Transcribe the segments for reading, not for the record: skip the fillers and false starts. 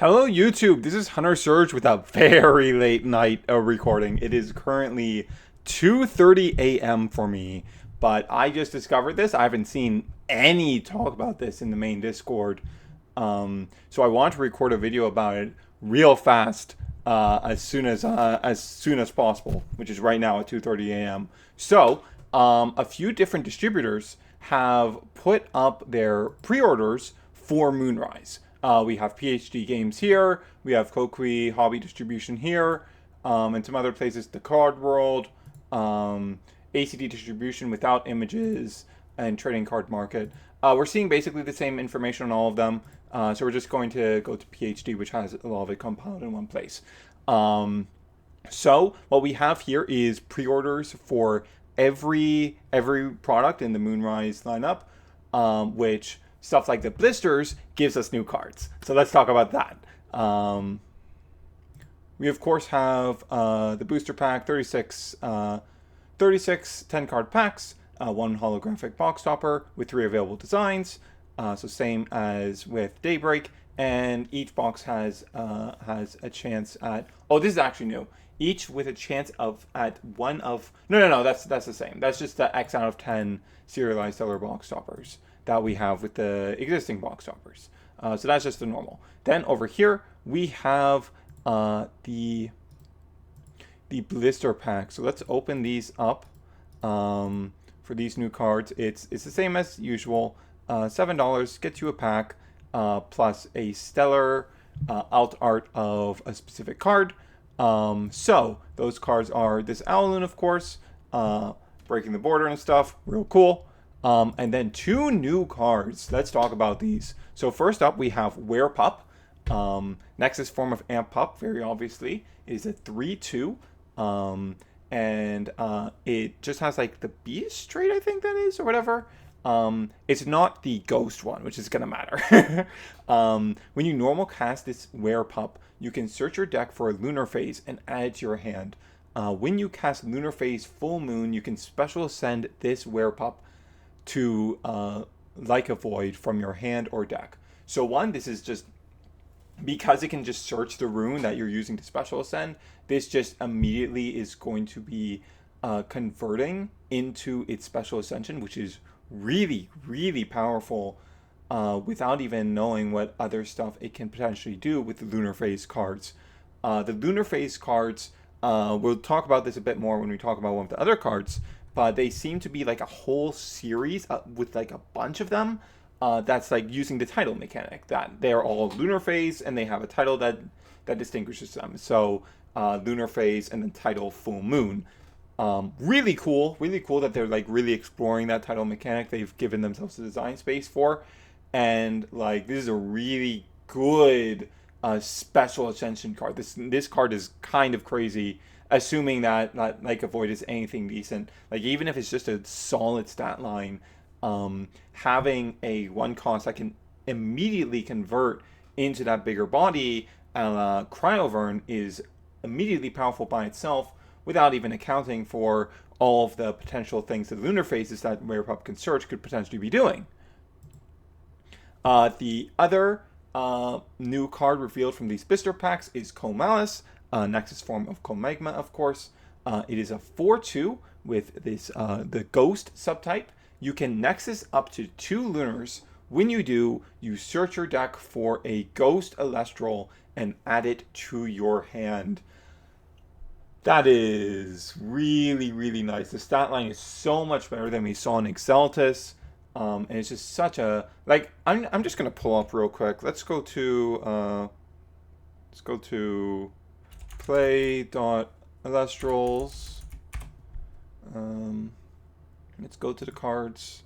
Hello YouTube, this is Hunter Surge with a very late night recording. It is currently 2:30 a.m. for me, but I just discovered this. I haven't seen any talk about this in the main Discord. So I want to record a video about it real fast as soon as possible, which is right now at 2:30 a.m. So a few different distributors have put up their pre-orders for Moonrise. We have PhD Games here, we have Kokui Hobby Distribution here, and some other places, the Card World, ACD Distribution without images, and Trading Card Market. We're seeing basically the same information on all of them, so we're just going to go to PhD, which has a lot of it compiled in one place. So what we have here is pre-orders for every product in the Moonrise lineup, which stuff like the blisters gives us new cards. So let's talk about that. We of course have the booster pack, 36 10 card packs, one holographic box topper with 3 available designs. So same as with Daybreak, and each box has a chance at, oh, this is actually new. Each with a chance of at one of, no, that's the same. That's just the X out of 10 serialized seller box toppers that we have with the existing box toppers. So that's just the normal. Then over here we have the blister pack. So let's open these up for these new cards. It's the same as usual. $7 gets you a pack plus a stellar alt art of a specific card. So those cards are this Owloon, of course, breaking the border and stuff, real cool. And then 2 new cards. Let's talk about these. So first up, we have Werepup. Nexus form of Amp Pup, very obviously, is a 3/2. And it just has like the Beast trait, I think that is, or whatever. It's not the Ghost one, which is going to matter. When you normal cast this Werepup, you can search your deck for a Lunar Phase and add it to your hand. When you cast Lunar Phase Full Moon, you can special ascend this Werepup to like a void from your hand or deck. So one, this is just because it can just search the rune that you're using to special ascend. This just immediately is going to be converting into its special ascension, which is really, really powerful without even knowing what other stuff it can potentially do with the Lunar Phase cards. The Lunar Phase cards, we'll talk about this a bit more when we talk about one of the other cards, but they seem to be like a whole series with like a bunch of them that's like using the title mechanic, that they're all Lunar Phase and they have a title that distinguishes them. So Lunar Phase and then title Full Moon. Really cool that they're like really exploring that title mechanic. They've given themselves a design space for, and like this is a really good special ascension card. This card is kind of crazy, assuming that like a void is anything decent. Like even if it's just a solid stat line, having a 1 cost that can immediately convert into that bigger body, Cryovern, is immediately powerful by itself, without even accounting for all of the potential things that Lunar Phases that Werepup can search could potentially be doing. The other new card revealed from these blister packs is Comalis, Nexus form of Comegma, of course. It is a 4/2 with this the Ghost subtype. You can Nexus up to 2 Lunars. When you do, you search your deck for a Ghost Elestral and add it to your hand. That is really, really nice. The stat line is so much better than we saw in Exaltus. And it's just such a, like, I'm just going to pull up real quick. Let's go to play.elestrals. Let's go to the cards.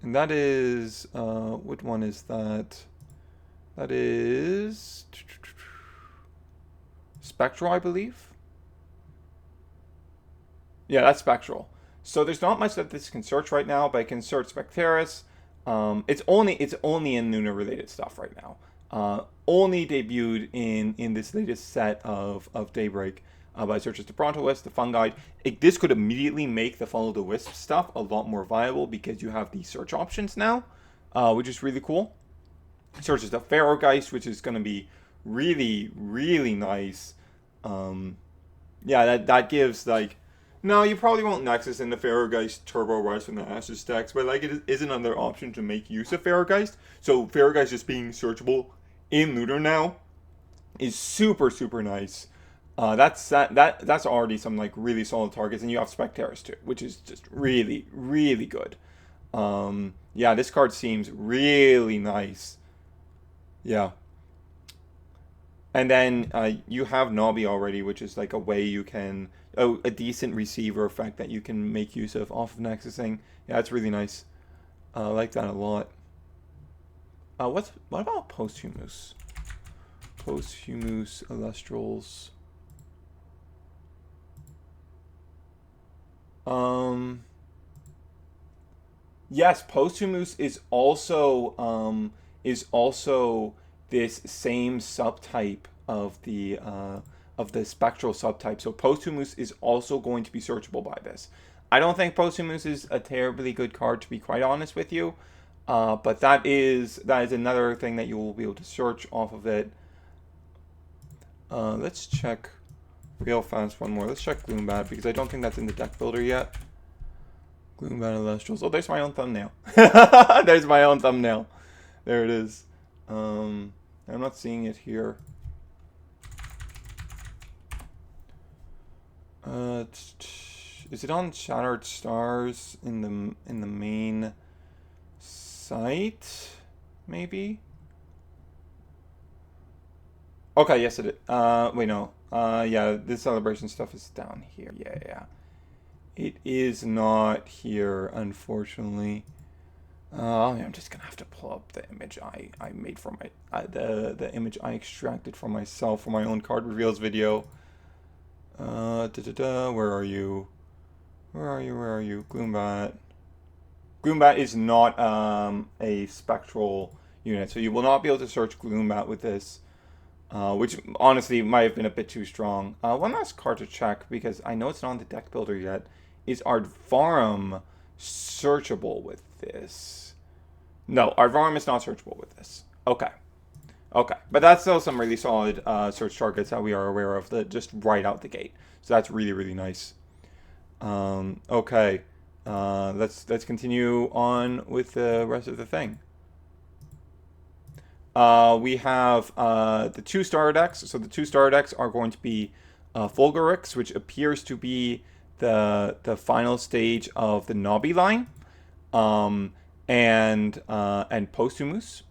And that is, what one is that? That is Spectral, I believe. Yeah, that's Spectral. So there's not much that this can search right now, but it can search Specteris. It's only in Luna related stuff right now. Only debuted in this latest set of Daybreak. By searches to Brontowisp, the Fungi. This could immediately make the Follow the Wisp stuff a lot more viable because you have the search options now, which is really cool. searches the Pharaohgeist, which is going to be really, really nice. Yeah, that gives like. No, you probably won't Nexus in the Pharaohgeist Turbo Rise from the Ashes decks, but like it is another option to make use of Pharaohgeist. So Pharaohgeist just being searchable in Lunar now is super, super nice. That's already some like really solid targets, and you have Spectaris too, which is just really, really good. Yeah, this card seems really nice. Yeah. And then you have Nobby already, which is like a way you can, a decent receiver effect that you can make use of off of Nexusing. Yeah, it's really nice. I like that a lot. What about Posthumous? Posthumous, Elestrals. Yes, Posthumous is also this same subtype of the spectral subtype. So Posthumous is also going to be searchable by this. I don't think Posthumous is a terribly good card, to be quite honest with you. But that is another thing that you will be able to search off of it. Let's check real fast one more. Let's check Gloombat because I don't think that's in the deck builder yet. Gloombat Elestrals. Oh, there's my own thumbnail. There's my own thumbnail. There it is. I'm not seeing it here. Is it on Shattered Stars in the main site? Maybe. Okay, yes it is. Wait, no. Yeah, this celebration stuff is down here. Yeah. It is not here, unfortunately. I'm just gonna have to pull up the image I made for my the image I extracted for myself for my own card reveals video. Where are you? Where are you? Gloombat. Gloombat is not a spectral unit, so you will not be able to search Gloombat with this. Which honestly might have been a bit too strong. One last card to check, because I know it's not on the deck builder yet. Is Ardvarum searchable with this? No, Ardvarum is not searchable with this. Okay. But that's still some really solid search targets that we are aware of that just right out the gate. So that's really, really nice. Okay. Let's continue on with the rest of the thing. We have the 2 starter decks. So the 2 starter decks are going to be Volclipse, which appears to be the final stage of the Nobby line, and Posthumous.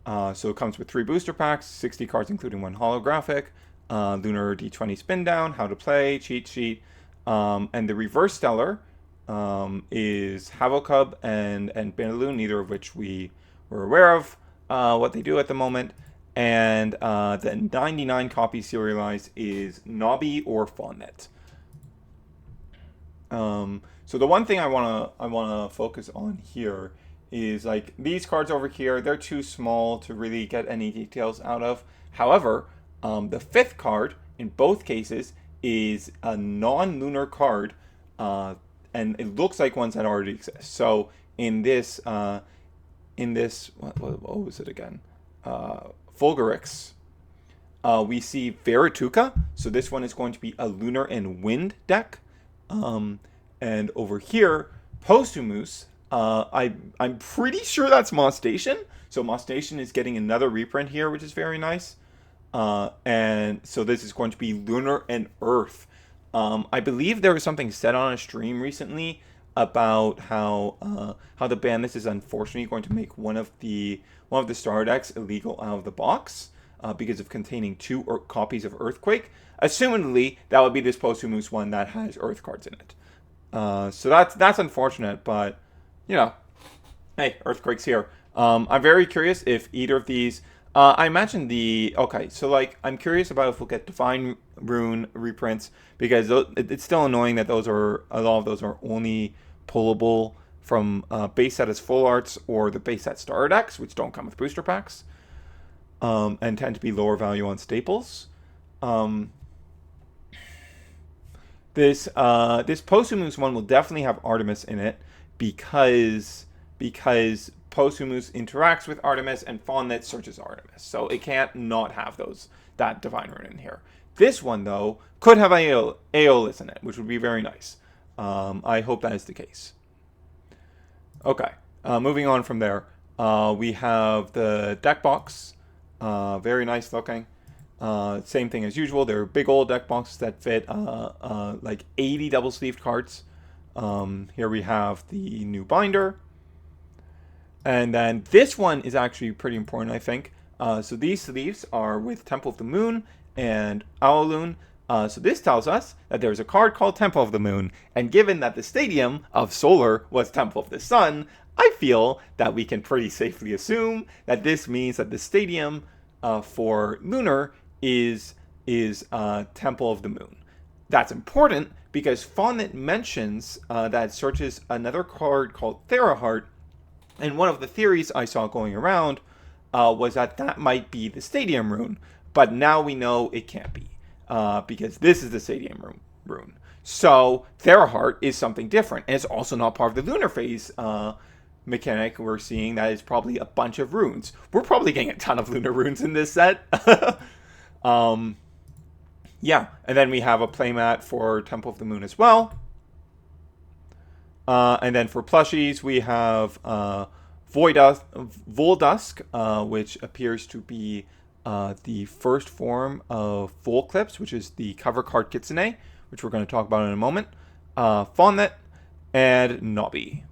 So it comes with 3 booster packs, 60 cards including 1 holographic, Lunar D20 spin down, how to play, cheat sheet, and the reverse stellar is Havocub and Benaloon, neither of which we were aware of what they do at the moment. And the 99 copy serialized is Nobby or Fawnet. So the one thing I wanna focus on here is like these cards over here. They're too small to really get any details out of. However, the 5th card in both cases is a non-lunar card, and it looks like ones that already exist. So in this what was it again? Volclipse. We see Verituka. So this one is going to be a Lunar and Wind deck. And over here, Posthumous. I'm pretty sure that's Moss Station. So Moss Station is getting another reprint here, which is very nice. And so this is going to be Lunar and Earth. I believe there was something said on a stream recently about how the ban this is unfortunately going to make one of the star decks illegal out of the box because of containing 2 copies of Earthquake. Assumedly, that would be this Posthumous one that has Earth cards in it. So that's unfortunate, but you know, hey, Earthquake's here. I'm very curious if either of these. I imagine so like I'm curious about if we'll get Divine Rune reprints, because it's still annoying that a lot of those are only pullable from base set as full arts or the base set starter decks, which don't come with booster packs, and tend to be lower value on staples. This Posthumous one will definitely have Artemis in it because Posthumous interacts with Artemis, and Fondnet searches Artemis. So it can't not have that Divine Rune in here. This one, though, could have Aeolus in it, which would be very nice. I hope that is the case. Okay, moving on from there. We have the deck box. Very nice looking. Same thing as usual. They're big old deck boxes that fit like 80 double-sleeved cards. Here we have the new binder. And then this one is actually pretty important, I think. So these sleeves are with Temple of the Moon and Owloon. So this tells us that there's a card called Temple of the Moon. And given that the Stadium of Solar was Temple of the Sun, I feel that we can pretty safely assume that this means that the Stadium for Lunar is Temple of the Moon. That's important because Fondnet mentions that it searches another card called Theraheart. And one of the theories I saw going around was that might be the Stadium rune. But now we know it can't be because this is the Stadium rune. So Theraheart is something different. And it's also not part of the Lunar Phase mechanic. We're seeing that it's probably a bunch of runes. We're probably getting a ton of Lunar runes in this set. Yeah, and then we have a playmat for Temple of the Moon as well. And then for plushies, we have Voldusk, which appears to be the first form of Volclipse, which is the cover card Kitsune, which we're going to talk about in a moment. Fondnet, and Nobby.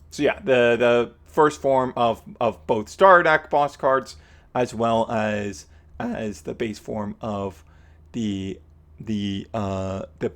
So yeah, the first form of both Star Deck boss cards, as well as the base form of the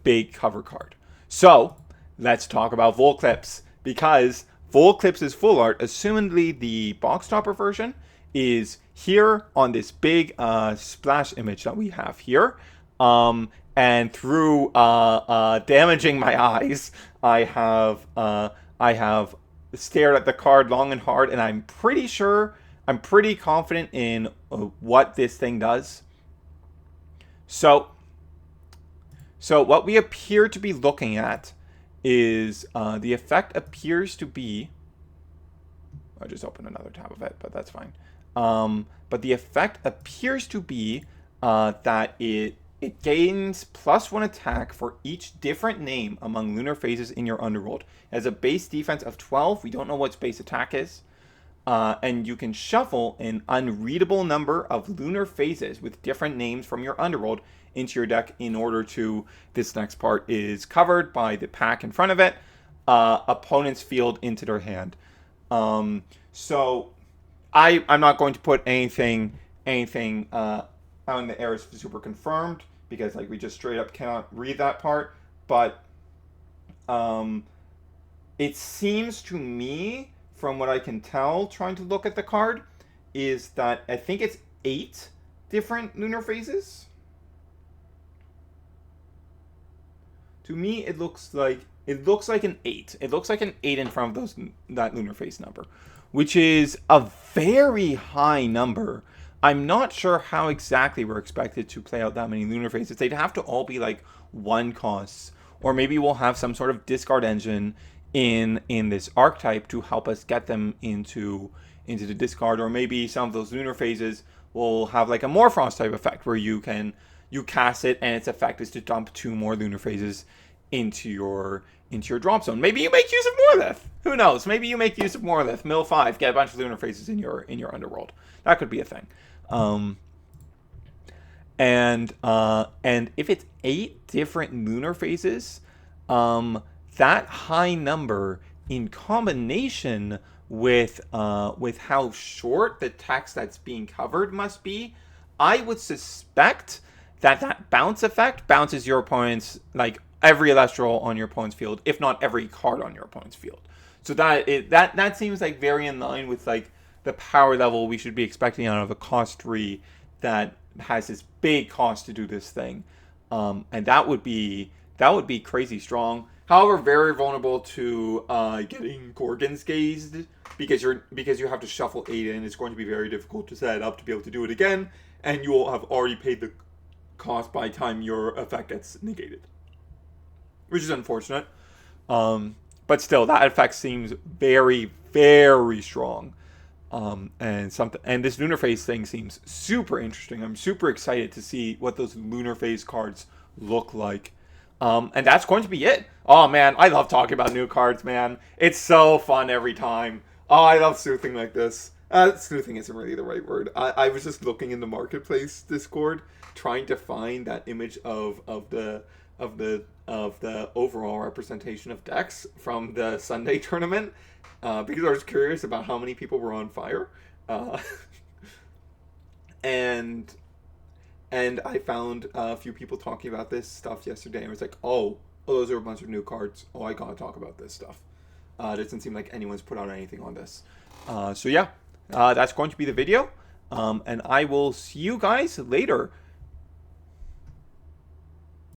big cover card. So let's talk about Volclipse, because Volclipse's full art, assumedly the box topper version, is here on this big splash image that we have here. And through damaging my eyes, I have stared at the card long and hard, and I'm pretty confident in what this thing does. So what we appear to be looking at is the effect appears to be, I just opened another tab of it, but that's fine. But the effect appears to be that it gains +1 attack for each different name among lunar phases in your underworld. It has a base defense of 12. We don't know what its base attack is. And you can shuffle an unreadable number of lunar phases with different names from your underworld into your deck in order to, this next part is covered by the pack in front of it, opponent's field into their hand. So I'm not going to put anything out in the air as super confirmed, because like we just straight up cannot read that part, but it seems to me, from what I can tell trying to look at the card, is that I think it's 8 different lunar phases. To me, it looks like an 8. It looks like an 8 in front of that lunar phase number, which is a very high number. I'm not sure how exactly we're expected to play out that many lunar phases. They'd have to all be like 1 costs, or maybe we'll have some sort of discard engine in this archetype to help us get them into the discard, or maybe some of those lunar phases will have like a Morphrost type effect where you cast it and its effect is to dump 2 more lunar phases into your drop zone. Maybe you make use of Morlith. Who knows? Maybe you make use of Morlith. Mill 5, get a bunch of lunar phases in your underworld. That could be a thing. And if it's 8 different lunar phases, that high number in combination with how short the text that's being covered must be, I would suspect that bounce effect bounces your opponent's, like every Elestral on your opponent's field, if not every card on your opponent's field. So that seems like very in line with like the power level we should be expecting out of a cost 3 that has this big cost to do this thing, and that would be crazy strong. However, very vulnerable to getting Gorgon's Gazed, because you have to shuffle 8 in. It's going to be very difficult to set it up to be able to do it again, and you will have already paid the cost by the time your effect gets negated, which is unfortunate. But still, that effect seems very, very strong. And this Lunar Phase thing seems super interesting. I'm super excited to see what those Lunar Phase cards look like. And that's going to be it. Oh man, I love talking about new cards, man. It's so fun every time. Oh, I love sleuthing like this. Sleuthing isn't really the right word. I was just looking in the marketplace Discord, trying to find that image of the overall representation of decks from the Sunday tournament, because I was curious about how many people were on fire, and I found a few people talking about this stuff yesterday. And I was like, oh, those are a bunch of new cards. Oh, I gotta talk about this stuff. It doesn't seem like anyone's put out anything on this. So yeah, that's going to be the video. And I will see you guys later.